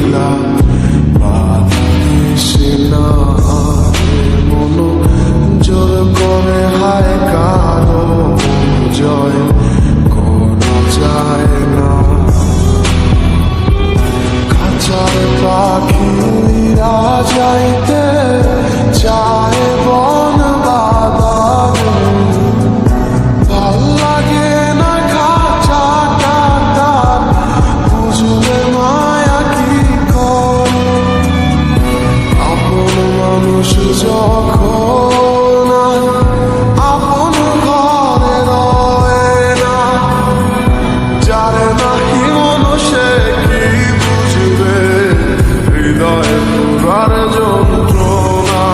লীলা বাধা দিছে না মন জোর করে হায় কারো জয় করা যায় না। খাঁচার পাখিরা যাইতে চায় বন বাদারে, ভাল লাগে না খাঁচাটা তার, বুঝবে মায়া কি করে। আপন মানুষ যখন আপন ঘরে রয়ে না, যারে নাকি মনুষ্যে কি বুঝবে হৃদয়ে পুরার যন্ত্রণা।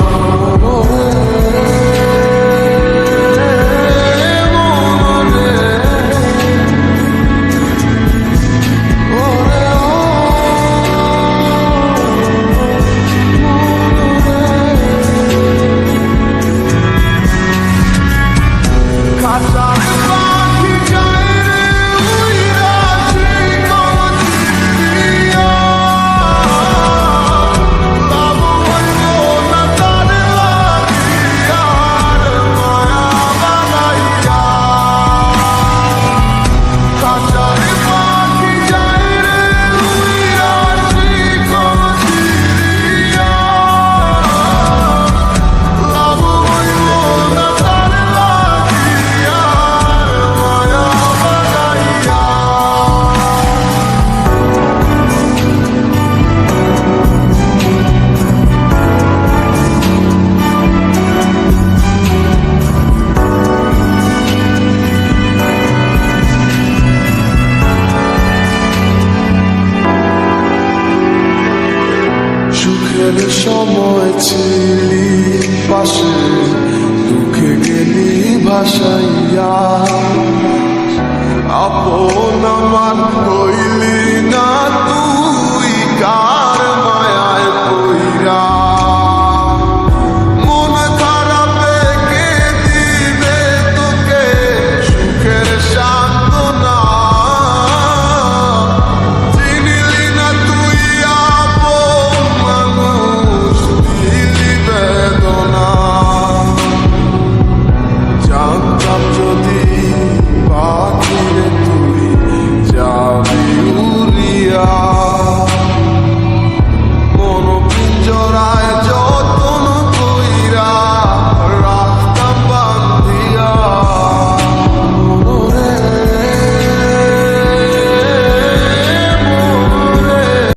সুখের সময় ছিলি পাশে, দুঃখে গেলি ভাসাইয়া, আপন আমার হইলি না।